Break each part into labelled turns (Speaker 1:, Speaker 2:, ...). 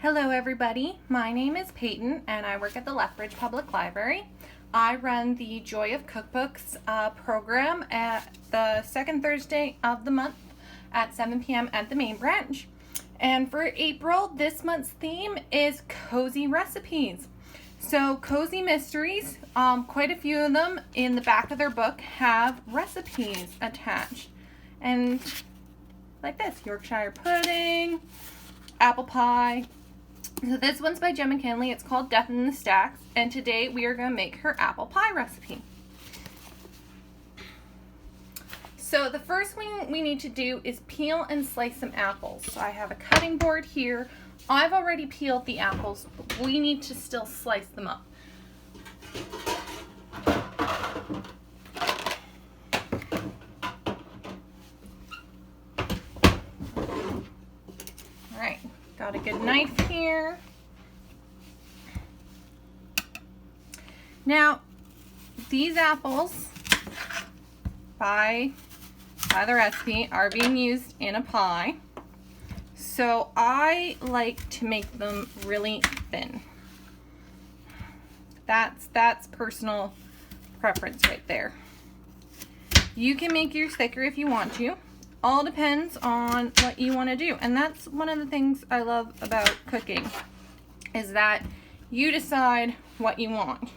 Speaker 1: Hello everybody, my name is Peyton and I work at the Lethbridge Public Library. I run the Joy of Cookbooks program at the second Thursday of the month at 7 p.m. at the main branch. And for April, this month's theme is cozy recipes. So cozy mysteries, quite a few of them in the back of their book have recipes attached. And like this, Yorkshire pudding, apple pie. So this one's by Jenn McKinlay. It's called Death in the Stacks, and today we are going to make her apple pie recipe. So the first thing we need to do is peel and slice some apples. So I have a cutting board here. I've already peeled the apples, but we need to still slice them up. Alright, got a good knife here. Now, these apples, by the recipe, are being used in a pie. So I like to make them really thin. That's personal preference right there. You can make yours thicker if you want to. All depends on what you want to do. And that's one of the things I love about cooking, is that you decide what you want.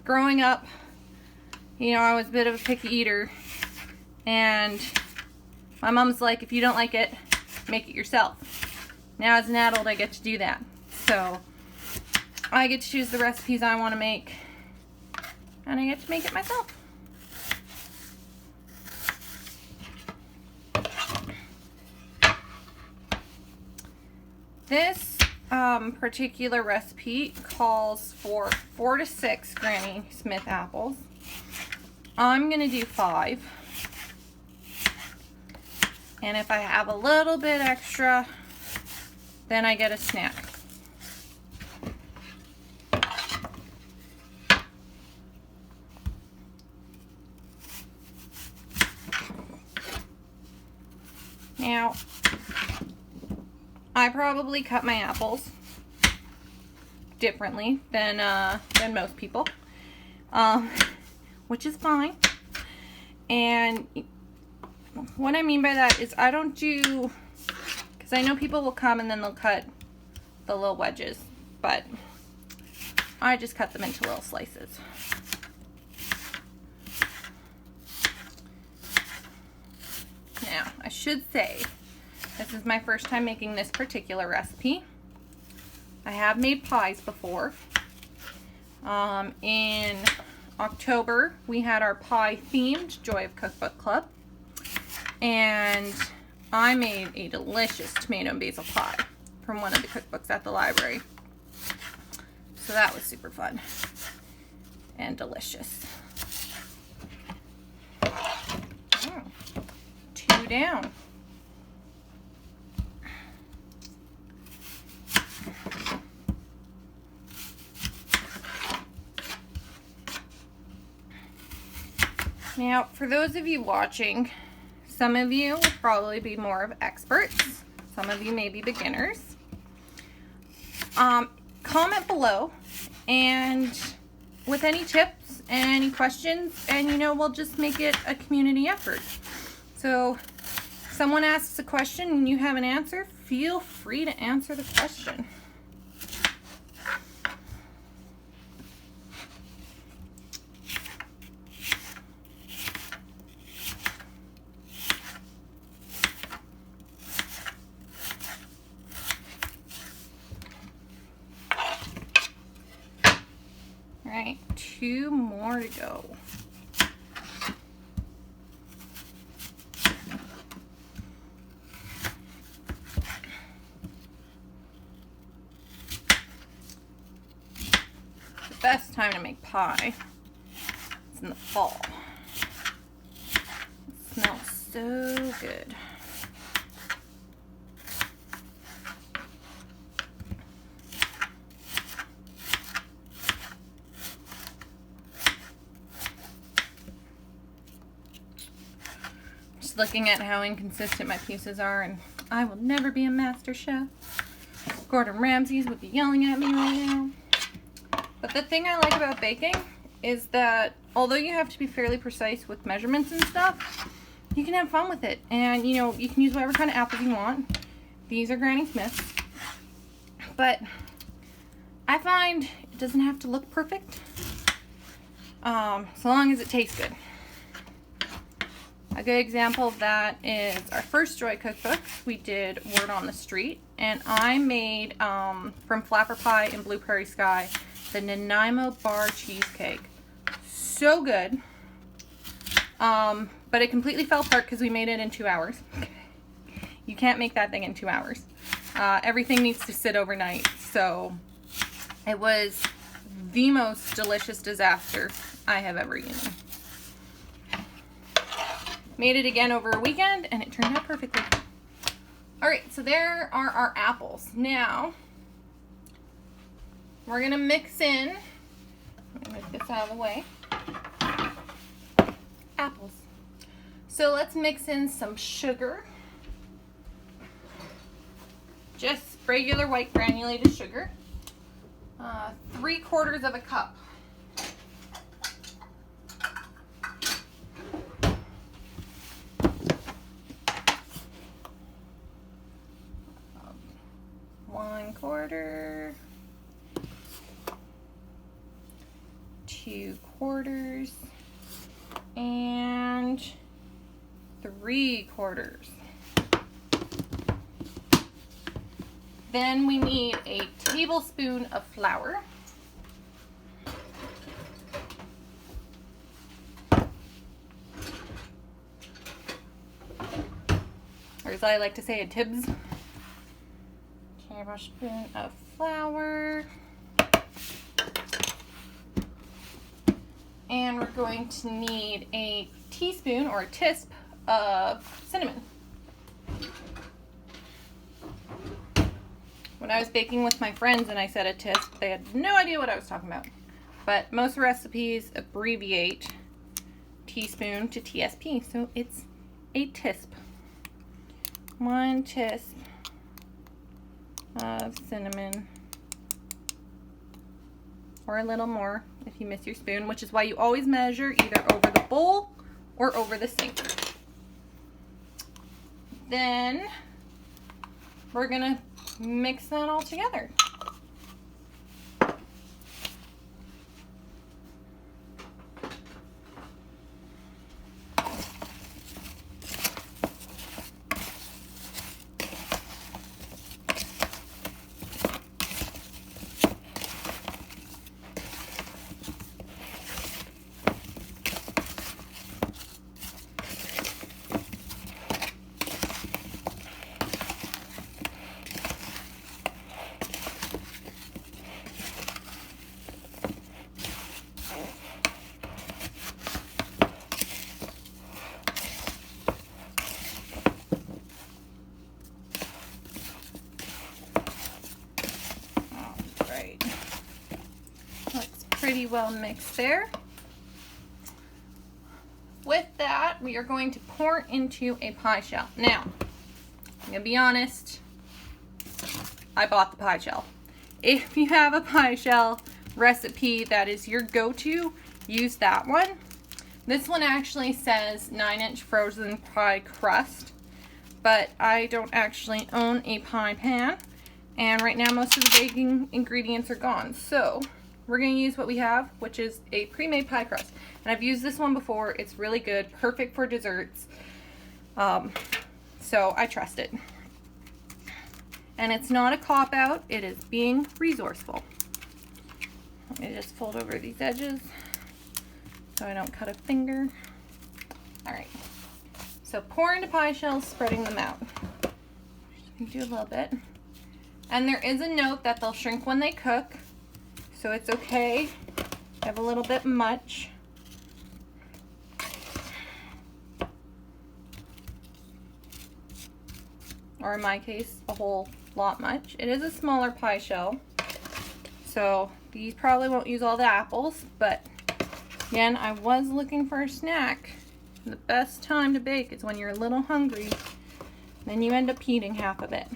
Speaker 1: Growing up, you know, I was a bit of a picky eater, and my mom's like, if you don't like it, make it yourself. Now as an adult, I get to do that. So I get to choose the recipes I want to make, and I get to make it myself. This particular recipe calls for 4 to 6 Granny Smith apples. I'm going to do 5. And if I have a little bit extra, then I get a snack. Now, I probably cut my apples differently than most people, which is fine. And what I mean by that is I don't do, because I know people will come and then they'll cut the little wedges, but I just cut them into little slices. Now, I should say, this is my first time making this particular recipe. I have made pies before. In October, we had our pie-themed Joy of Cookbook Club. And I made a delicious tomato and basil pie from one of the cookbooks at the library. So that was super fun and delicious. 2 down. Now, for those of you watching, some of you will probably be more of experts. Some of you may be beginners. Comment below and with any tips, any questions, and you know, we'll just make it a community effort. So, if someone asks a question and you have an answer, feel free to answer the question. Alright, 2 more to go. The best time to make pie is in the fall. It smells so good. Looking at how inconsistent my pieces are, and I will never be a master chef. Gordon Ramsay's would be yelling at me right now. But the thing I like about baking is that although you have to be fairly precise with measurements and stuff, you can have fun with it. And you know, you can use whatever kind of apples you want. These are Granny Smith's. But I find it doesn't have to look perfect, so long as it tastes good. A good example of that is our first Joy cookbooks. We did Word on the Street, and I made, from Flapper Pie and Blue Prairie Sky, the Nanaimo bar cheesecake. So good. But it completely fell apart because we made it in 2 hours. You can't make that thing in 2 hours. Everything needs to sit overnight. So it was the most delicious disaster I have ever eaten. Made it again over a weekend and it turned out perfectly. Alright, so there are our apples. Now, we're going to mix in, let me move this out of the way, apples. So let's mix in some sugar. Just regular white granulated sugar. 3/4 of a cup. One quarter. 2/4. And 3/4. Then we need a tablespoon of flour. Or as I like to say, a Tibbs. Tablespoon of flour. And we're going to need a teaspoon or a tisp of cinnamon. When I was baking with my friends and I said a tisp, they had no idea what I was talking about. But most recipes abbreviate teaspoon to TSP, so it's a tisp. 1 tisp of cinnamon, or a little more if you miss your spoon, which is why you always measure either over the bowl or over the sink. Then we're gonna mix that all together. Pretty well mixed there. With that, we are going to pour into a pie shell. Now, I'm gonna be honest, I bought the pie shell. If you have a pie shell recipe that is your go-to, use that one. This one actually says 9-inch frozen pie crust, but I don't actually own a pie pan, and right now most of the baking ingredients are gone. So we're going to use what we have, which is a pre-made pie crust. And I've used this one before. It's really good, perfect for desserts. So I trust it. And it's not a cop-out, it is being resourceful. Let me just fold over these edges so I don't cut a finger. Alright, so pour into pie shells, spreading them out. Just do a little bit. And there is a note that they'll shrink when they cook. So it's okay. I have a little bit much. Or in my case, a whole lot much. It is a smaller pie shell. So these probably won't use all the apples, but again, I was looking for a snack. The best time to bake is when you're a little hungry. Then you end up eating half of it.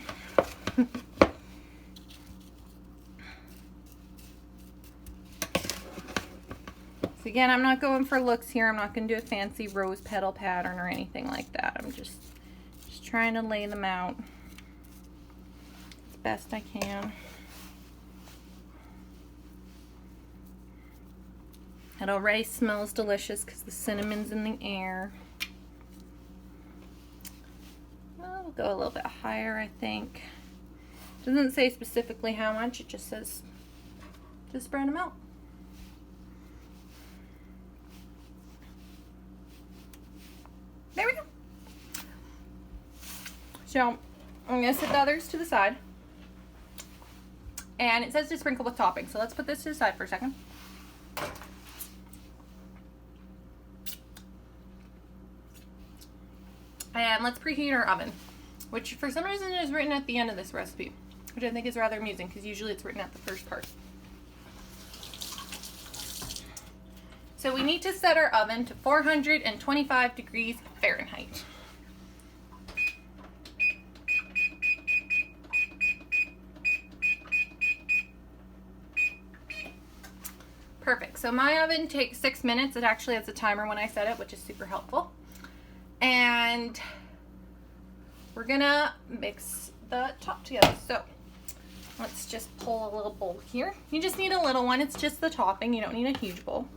Speaker 1: Again, I'm not going for looks here. I'm not going to do a fancy rose petal pattern or anything like that. I'm just trying to lay them out as best I can. It already smells delicious because the cinnamon's in the air. Well, we'll go a little bit higher, I think. It doesn't say specifically how much, it just says to spread them out. There we go. So I'm going to set the others to the side. And it says to sprinkle with topping. So let's put this to the side for a second. And let's preheat our oven, which for some reason is written at the end of this recipe, which I think is rather amusing because usually it's written at the first part. So we need to set our oven to 425 degrees Fahrenheit. Perfect. So my oven takes 6 minutes. It actually has a timer when I set it, which is super helpful. And we're gonna mix the top together. So let's just pull a little bowl here. You just need a little one. It's just the topping. You don't need a huge bowl.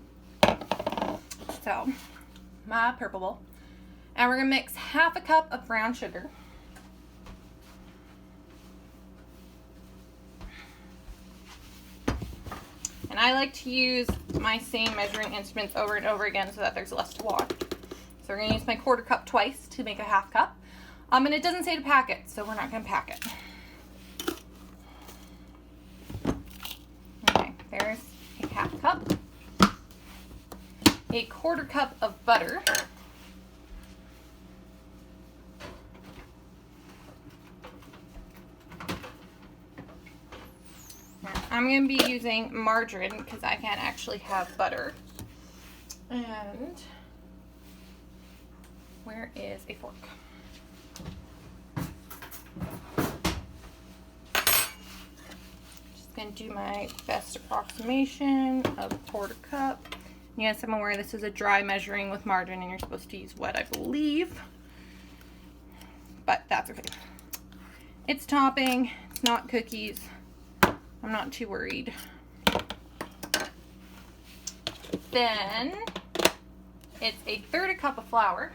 Speaker 1: So my purple bowl. And we're gonna mix half a cup of brown sugar. And I like to use my same measuring instruments over and over again so that there's less to wash. So we're going to use my 1/4 cup twice to make a 1/2 cup. And it doesn't say to pack it, so we're not going to pack it. Okay, there's a 1/2 cup. A 1/4 cup of butter. I'm going to be using margarine because I can't actually have butter. And where is a fork? Just going to do my best approximation of 1/4 cup. Yes, I'm aware this is a dry measuring with margarine and you're supposed to use wet, I believe. But that's okay. It's topping. It's not cookies. I'm not too worried. Then it's a 1/3 cup of flour.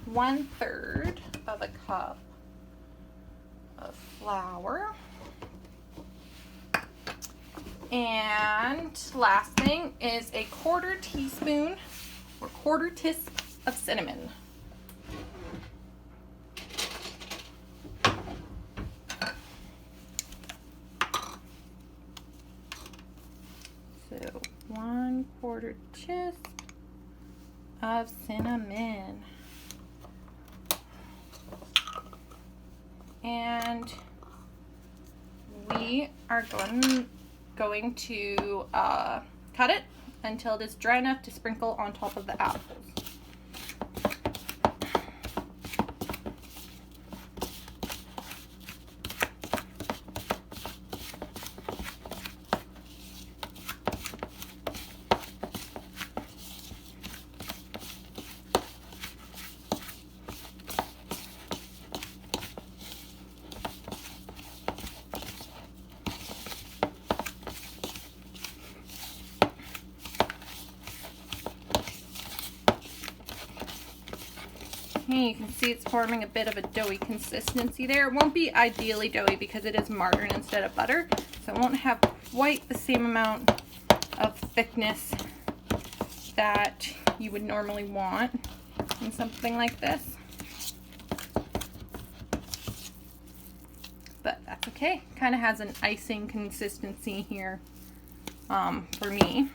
Speaker 1: One-third of a cup of flour. And last thing is a 1/4 teaspoon or 1/4 tisp of cinnamon. So 1/4 tisp of cinnamon. And we are going to cut it until it is dry enough to sprinkle on top of the apples. You can see it's forming a bit of a doughy consistency there. It won't be ideally doughy because it is margarine instead of butter, so it won't have quite the same amount of thickness that you would normally want in something like this. But that's okay. Kind of has an icing consistency here for me.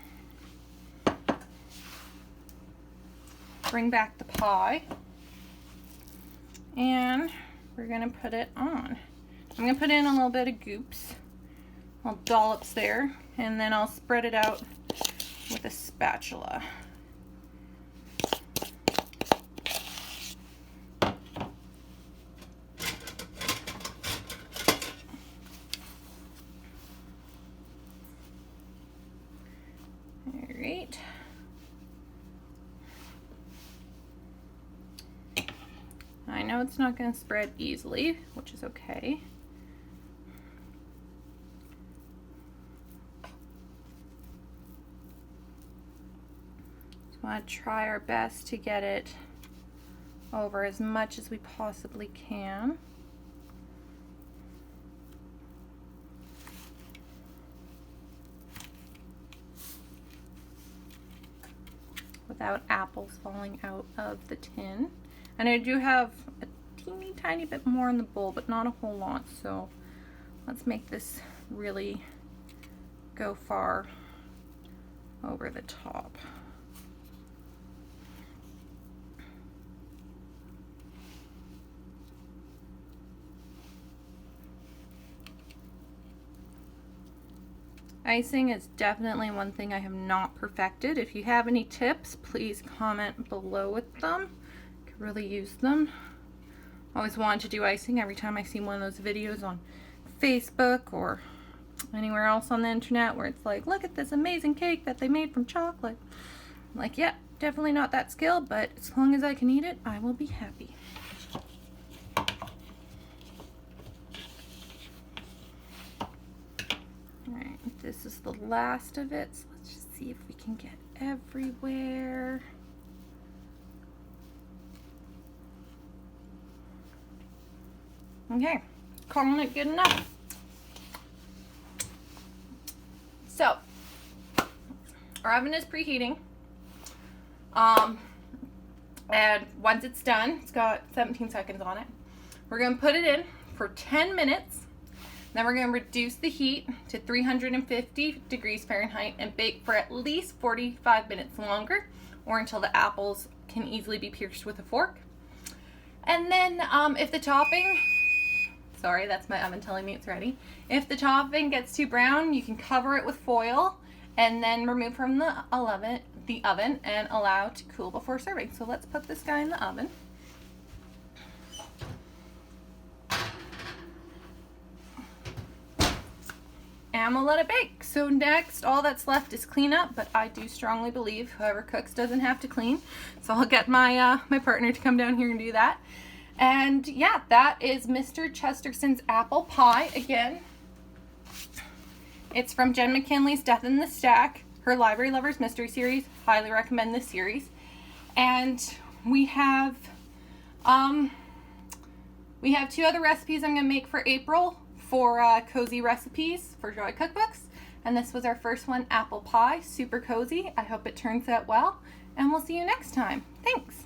Speaker 1: Bring back the pie. And we're going to put it on. I'm going to put in a little bit of goops, little dollops there, and then I'll spread it out with a spatula. know it's not going to spread easily, which is okay. Just want to try our best to get it over as much as we possibly can. Without apples falling out of the tin. And I do have a teeny tiny bit more in the bowl, but not a whole lot, so let's make this really go far over the top. Icing is definitely one thing I have not perfected. If you have any tips, please comment below with them. I could really use them. I always wanted to do icing every time I see one of those videos on Facebook or anywhere else on the internet where it's like, look at this amazing cake that they made from chocolate. I'm like, yeah, definitely not that skilled, but as long as I can eat it, I will be happy. This is the last of it, so let's just see if we can get everywhere. Okay, calling it good enough. So, our oven is preheating. And once it's done, it's got 17 seconds on it. We're going to put it in for 10 minutes. Then we're going to reduce the heat to 350 degrees Fahrenheit and bake for at least 45 minutes longer, or until the apples can easily be pierced with a fork. And then if the topping, sorry, that's my oven telling me it's ready. If the topping gets too brown, you can cover it with foil and then remove from the oven and allow to cool before serving. So let's put this guy in the oven. And we'll let it bake. So next, all that's left is clean up, but I do strongly believe whoever cooks doesn't have to clean. So I'll get my my partner to come down here and do that. And yeah, that is Mr. Chesterton's apple pie. Again, it's from Jenn McKinlay's Death in the Stack, her Library Lovers Mystery Series. Highly recommend this series. And we have two other recipes I'm gonna make for April for cozy recipes for Joy Cookbooks, and this was our first one, apple pie, super cozy. I hope it turns out well, and we'll see you next time. Thanks.